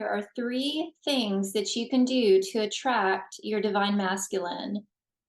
There are three things that you can do to attract your divine masculine.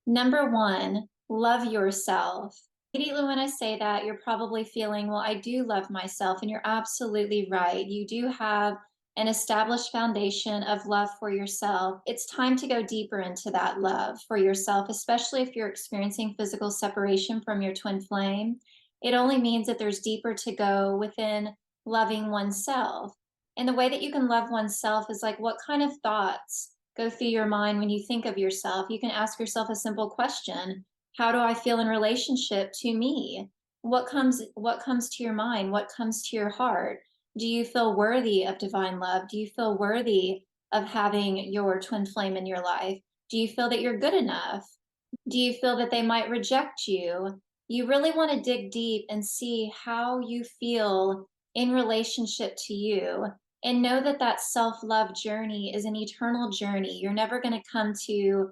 Number one, love yourself. Immediately when I say that, you're probably feeling, well, I do love myself. And you're absolutely right. You do have an established foundation of love for yourself. It's time to go deeper into that love for yourself, especially if you're experiencing physical separation from your twin flame. It only means that there's deeper to go within loving oneself. And the way that you can love oneself is like, what kind of thoughts go through your mind when you think of yourself? You can ask yourself a simple question. How do I feel in relationship to me? What comes to your mind? What comes to your heart? Do you feel worthy of divine love? Do you feel worthy of having your twin flame in your life? Do you feel that you're good enough? Do you feel that they might reject you? You really want to dig deep and see how you feel in relationship to you, and know that that self-love journey is an eternal journey. You're never going to come to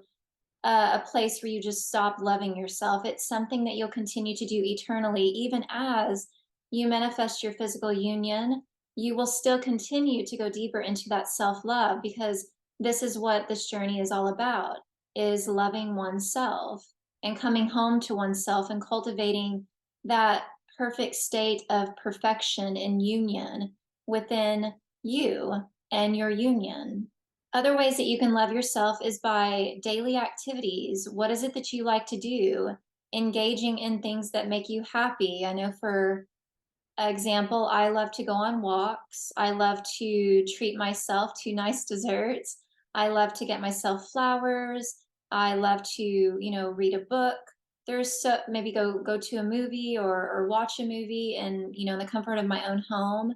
a place where you just stop loving yourself. It's something that you'll continue to do eternally. Even as you manifest your physical union, you will still continue to go deeper into that self-love, because this is what this journey is all about, is loving oneself and coming home to oneself and cultivating that perfect state of perfection and union within you and your union. Other ways that you can love yourself is by daily activities. What is it that you like to do? Engaging in things that make you happy. I know, for example, I love to go on walks. I love to treat myself to nice desserts. I love to get myself flowers. I love to, read a book. There's so maybe go to a movie, or watch a movie, and in the comfort of my own home.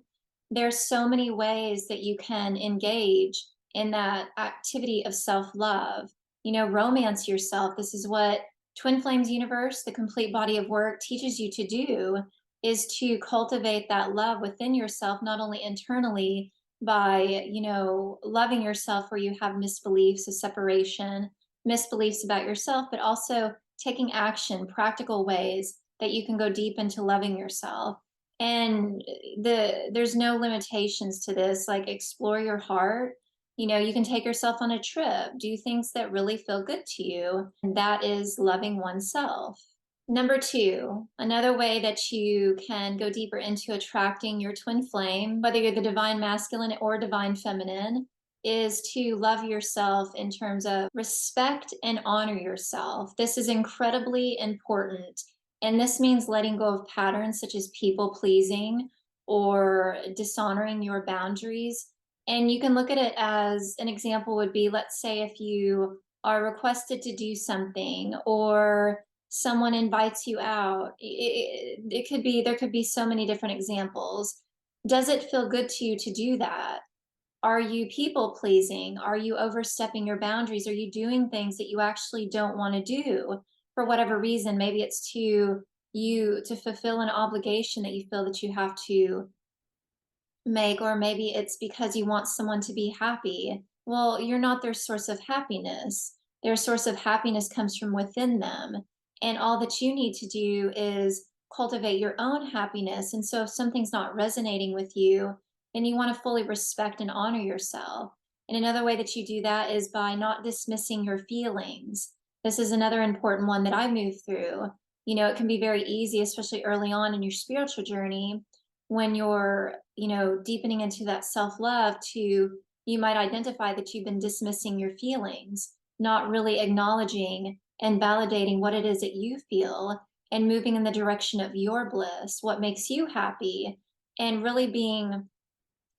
There's so many ways that you can engage in that activity of self-love. Romance yourself. This is what Twin Flames Universe, the complete body of work, teaches you to do, is to cultivate that love within yourself, not only internally by, loving yourself where you have misbeliefs of separation, misbeliefs about yourself, but also taking action, practical ways that you can go deep into loving yourself. And there's no limitations to this. Like, explore your heart. You can take yourself on a trip, do things that really feel good to you. And that is loving oneself. Number two, another way that you can go deeper into attracting your twin flame, whether you're the divine masculine or divine feminine, is to love yourself in terms of respect and honor yourself. This is incredibly important. And this means letting go of patterns such as people pleasing or dishonoring your boundaries. And you can look at it as, an example would be, let's say if you are requested to do something, or someone invites you out. There could be so many different examples. Does it feel good to you to do that? Are you people pleasing? Are you overstepping your boundaries? Are you doing things that you actually don't want to do for whatever reason? Maybe it's to fulfill an obligation that you feel that you have to make, or maybe it's because you want someone to be happy. Well, you're not their source of happiness. Their source of happiness comes from within them. And all that you need to do is cultivate your own happiness. And so if something's not resonating with you, then you want to fully respect and honor yourself. And another way that you do that is by not dismissing your feelings. This is another important one that I move through. It can be very easy, especially early on in your spiritual journey, when you're, deepening into that self-love, you might identify that you've been dismissing your feelings, not really acknowledging and validating what it is that you feel, and moving in the direction of your bliss, what makes you happy, and really being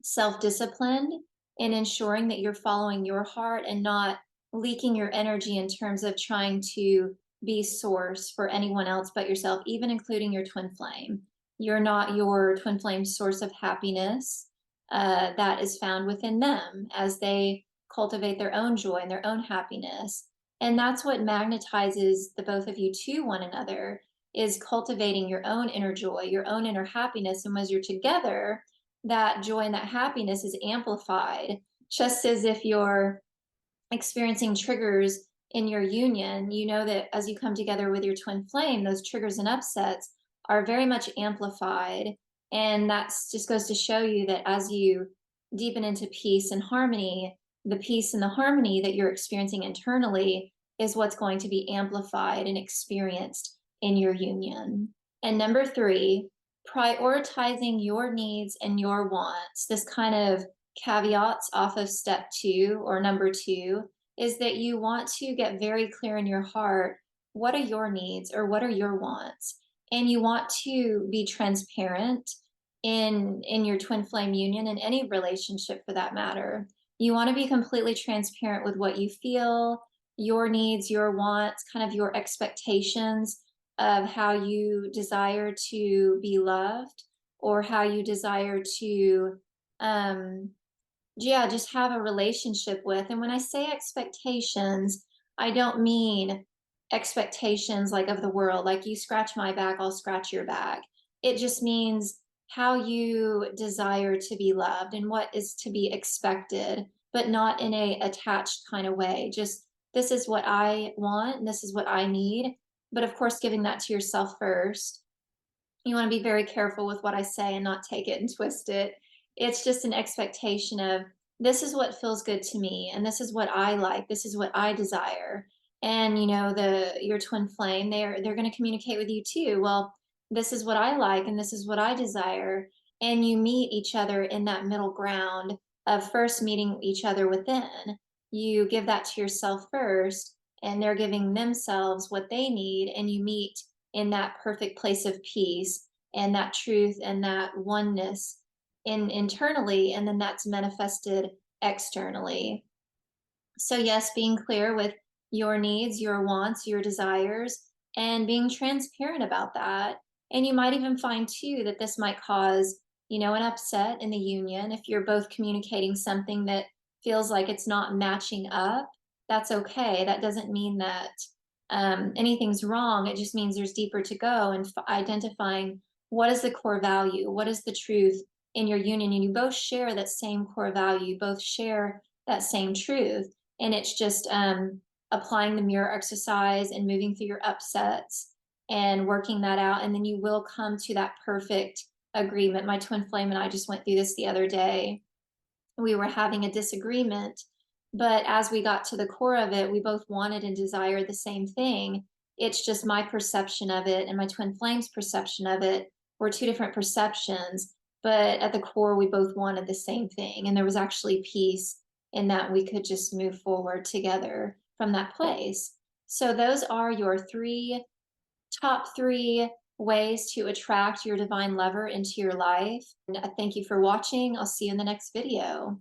self-disciplined in ensuring that you're following your heart and not leaking your energy in terms of trying to be source for anyone else but yourself, even including your twin flame. You're not your twin flame's source of happiness. That is found within them as they cultivate their own joy and their own happiness. And that's what magnetizes the both of you to one another, is cultivating your own inner joy, your own inner happiness. And as you're together, that joy and that happiness is amplified. Just as if you're experiencing triggers in your union, you know that as you come together with your twin flame, those triggers and upsets are very much amplified. And that just goes to show you that as you deepen into peace and harmony, the peace and the harmony that you're experiencing internally is what's going to be amplified and experienced in your union. And number three, prioritizing your needs and your wants. This kind of caveats off of step two or number two is that you want to get very clear in your heart, what are your needs or what are your wants? And you want to be transparent in your twin flame union, in any relationship for that matter. You want to be completely transparent with what you feel, your needs, your wants, kind of your expectations of how you desire to be loved or how you desire to just have a relationship with. And when I say expectations, I don't mean expectations like of the world, like you scratch my back, I'll scratch your back. It just means how you desire to be loved and what is to be expected, but not in a attached kind of way. Just this is what I want and this is what I need. But of course, giving that to yourself first. You want to be very careful with what I say and not take it and twist it. It's just an expectation of this is what feels good to me and this is what I like, this is what I desire. And you know, the your twin flame, they're going to communicate with you too. Well, this is what I like and this is what I desire. And you meet each other in that middle ground of first meeting each other within. You give that to yourself first, and they're giving themselves what they need, and you meet in that perfect place of peace and that truth and that oneness internally, and then that's manifested externally. So yes, being clear with your needs, your wants, your desires, and being transparent about that. And you might even find too that this might cause, you know, an upset in the union if you're both communicating something that feels like it's not matching up. That's okay. That doesn't mean that anything's wrong. It just means there's deeper to go, and identifying what is the core value, what is the truth in your union. And you both share that same core value, you both share that same truth. And it's just applying the mirror exercise and moving through your upsets and working that out. And then you will come to that perfect agreement. My twin flame and I just went through this the other day. We were having a disagreement, but as we got to the core of it, we both wanted and desired the same thing. It's just my perception of it and my twin flame's perception of it were two different perceptions, but at the core, we both wanted the same thing. And there was actually peace in that we could just move forward together from that place. So those are your top three ways to attract your divine lover into your life. And thank you for watching. I'll see you in the next video.